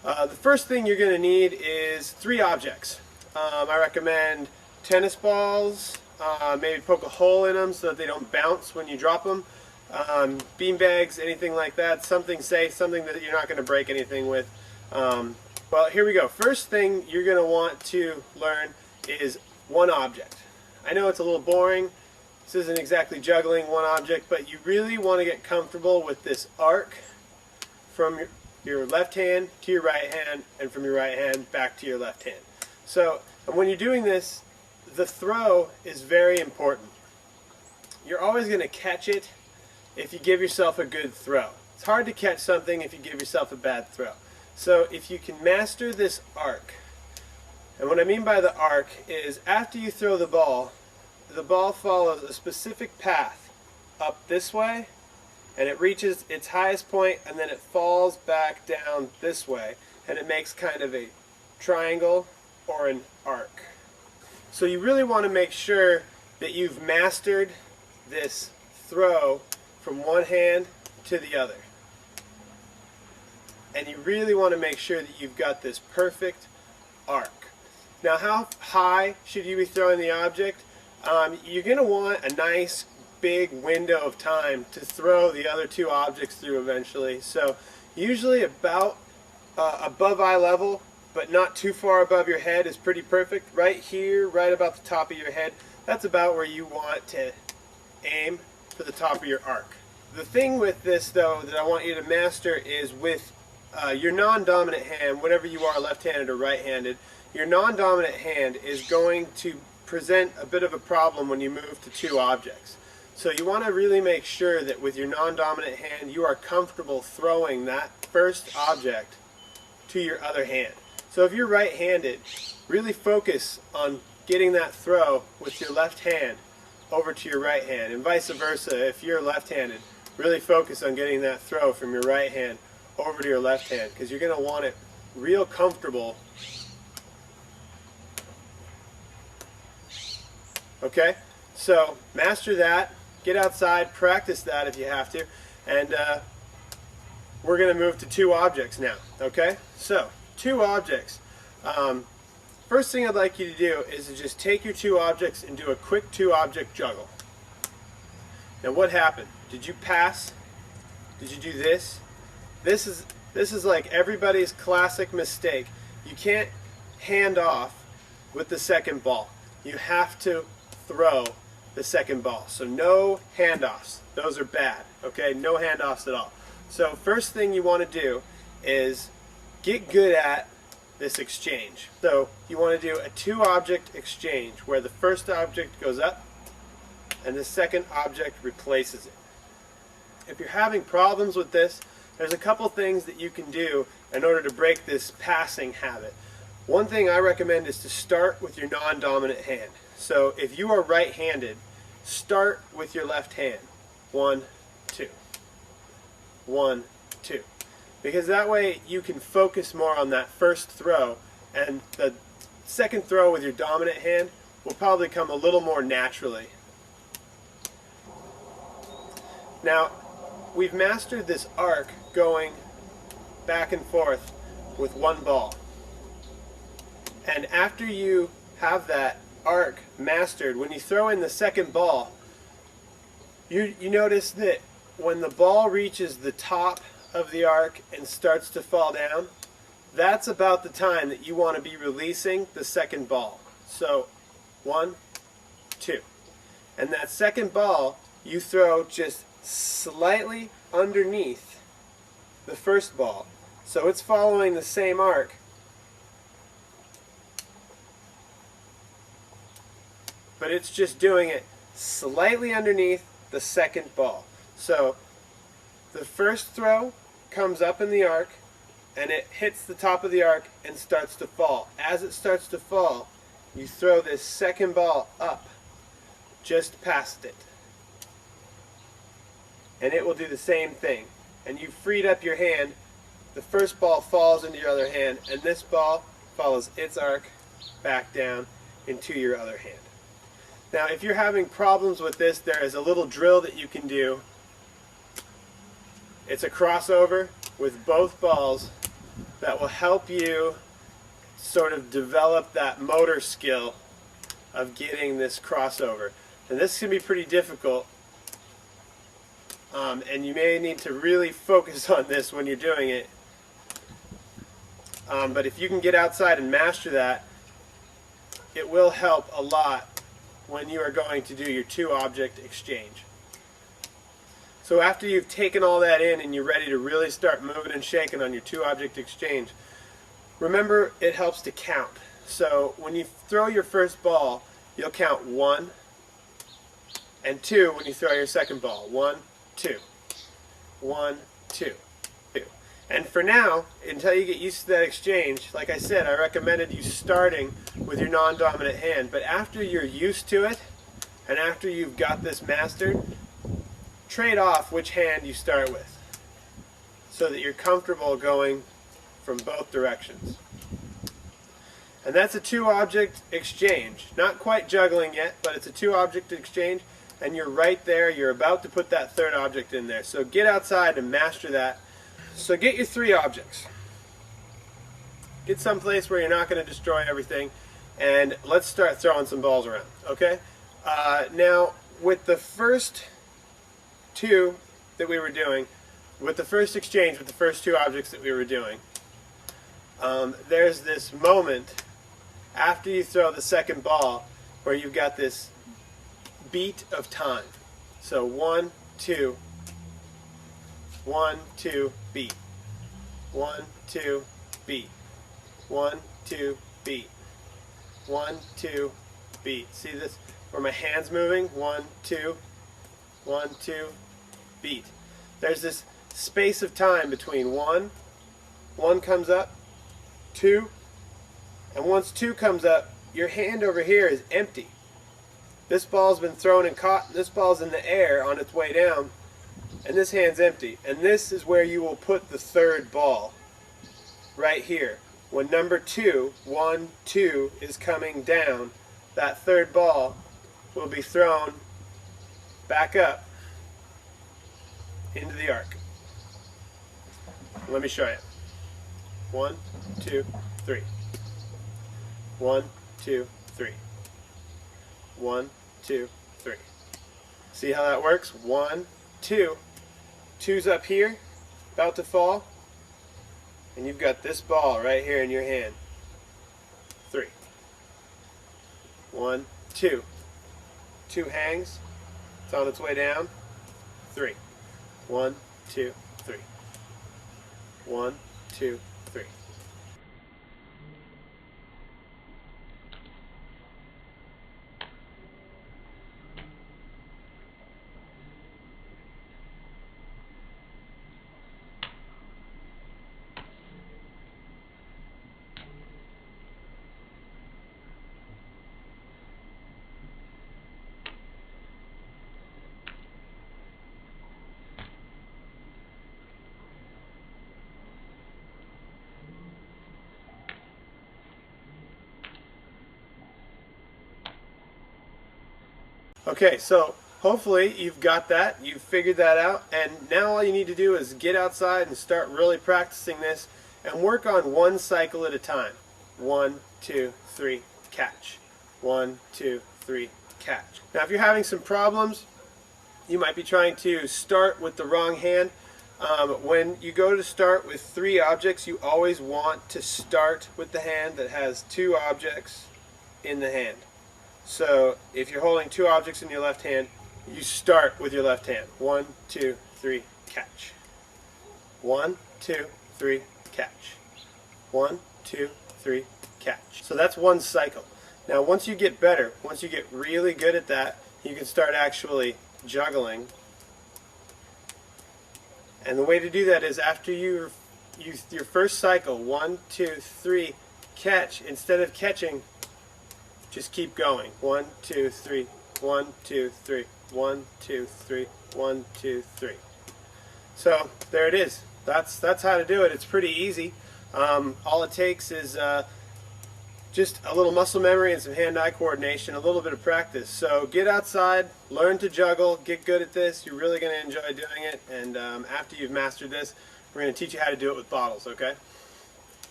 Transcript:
The first thing you're going to need is 3 objects. I recommend tennis balls, maybe poke a hole in them so that they don't bounce when you drop them. Bean bags, anything like that, something safe, something that you're not going to break anything with. Well, here we go. First thing you're going to want to learn is one object. I know it's a little boring. This isn't exactly juggling one object, but you really want to get comfortable with this arc from your left hand to your right hand, and from your right hand back to your left hand. So, and when you're doing this, the throw is very important. You're always going to catch it if you give yourself a good throw. It's hard to catch something if you give yourself a bad throw. So if you can master this arc, and what I mean by the arc is after you throw the ball follows a specific path up this way, and it reaches its highest point, and then it falls back down this way, and it makes kind of a triangle or an arc. So you really want to make sure that you've mastered this throw from one hand to the other. And you really want to make sure that you've got this perfect arc. Now, how high should you be throwing the object? You're going to want a nice big window of time to throw the other 2 objects through eventually. So usually about above eye level, but not too far above your head is pretty perfect. Right here, right about the top of your head, that's about where you want to aim for the top of your arc. The thing with this though that I want you to master is with your non-dominant hand, whatever you are, left-handed or right-handed, your non-dominant hand is going to present a bit of a problem when you move to 2 objects. So you want to really make sure that with your non-dominant hand you are comfortable throwing that first object to your other hand. So if you're right-handed, really focus on getting that throw with your left hand over to your right hand, and vice versa. If you're left-handed, really focus on getting that throw from your right hand over to your left hand, because you're going to want it real comfortable. Okay, so master that, get outside, practice that if you have to, and we're going to move to 2 objects now. Okay, so 2 objects. First thing I'd like you to do is to just take your 2 objects and do a quick 2-object juggle. Now what happened? Did you pass? Did you do this? This is like everybody's classic mistake. You can't hand off with the second ball. You have to throw the second ball. So no handoffs. Those are bad. Okay? No handoffs at all. So first thing you want to do is get good at this exchange. So you want to do a 2-object exchange where the first object goes up and the second object replaces it. If you're having problems with this, there's a couple things that you can do in order to break this passing habit. One thing I recommend is to start with your non-dominant hand. So if you are right-handed, start with your left hand. 1, 2. 1, 2. Because that way you can focus more on that first throw, and the second throw with your dominant hand will probably come a little more naturally. Now, we've mastered this arc going back and forth with 1 ball. And after you have that arc mastered, when you throw in the second ball, you notice that when the ball reaches the top of the arc and starts to fall down, that's about the time that you want to be releasing the second ball. So 1, 2. And that second ball you throw just slightly underneath the first ball. So it's following the same arc, but it's just doing it slightly underneath the second ball. So the first throw comes up in the arc and it hits the top of the arc and starts to fall. As it starts to fall, you throw this second ball up just past it, and it will do the same thing. And you've freed up your hand. The first ball falls into your other hand, and this ball follows its arc back down into your other hand. Now, if you're having problems with this, there is a little drill that you can do. It's a crossover with both balls that will help you sort of develop that motor skill of getting this crossover. And this can be pretty difficult, and you may need to really focus on this when you're doing it. But if you can get outside and master that, it will help a lot when you are going to do your two-object exchange. So after you've taken all that in and you're ready to really start moving and shaking on your two-object exchange, remember it helps to count. So when you throw your first ball, you'll count 1 and 2 when you throw your second ball. 1, 2. 1, 2. 2. And for now, until you get used to that exchange, like I said, I recommended you starting with your non-dominant hand. But after you're used to it, and after you've got this mastered, trade off which hand you start with so that you're comfortable going from both directions. And that's a two-object exchange. Not quite juggling yet, but it's a two-object exchange, and you're right there. You're about to put that third object in there. So get outside and master that. So get your 3 objects. Get someplace where you're not going to destroy everything, and let's start throwing some balls around, okay? Now, with the first 2 that we were doing, with the first exchange, with the first 2 objects that we were doing, there's this moment after you throw the second ball where you've got this beat of time. So 1, 2, 1, 2, beat. 1, 2, beat. 1, 2, beat. 1, 2, beat. See this? Where my hand's moving? 1, 2, 1, 2, beat. There's this space of time between 1 comes up, 2, and once 2 comes up, your hand over here is empty. This ball's been thrown and caught, this ball's in the air on its way down, and this hand's empty. And this is where you will put the third ball, right here. When number 2, 1, 2 is coming down, that third ball will be thrown back up into the arc. Let me show you. 1, 2, 3. 1, 2, 3. 1, 2, 3. See how that works? 1, 2. 2's up here, about to fall, and you've got this ball right here in your hand. 3. 1, 2. 2 hangs. It's on its way down. 3. 1, 2, 3. 1, 2, 3. Okay, so hopefully you've got that, you've figured that out, and now all you need to do is get outside and start really practicing this and work on one cycle at a time. 1, 2, 3, catch. 1, 2, 3, catch. Now if you're having some problems, you might be trying to start with the wrong hand. When you go to start with 3 objects, you always want to start with the hand that has 2 objects in the hand. So if you're holding 2 objects in your left hand, you start with your left hand. 1, 2, 3, catch. 1, 2, 3, catch. 1, 2, 3, catch. So that's one cycle. Now once you get better, once you get really good at that, you can start actually juggling. And the way to do that is after your first cycle, 1, 2, 3, catch, instead of catching, just keep going. 1, 2, 3, 1, 2, 3, 1, 2, 3, 1, 2, 3. So there it is. That's how to do it. It's pretty easy. All it takes is just a little muscle memory and some hand-eye coordination, a little bit of practice. So get outside, learn to juggle, get good at this. You're really going to enjoy doing it. And after you've mastered this, we're going to teach you how to do it with bottles, okay?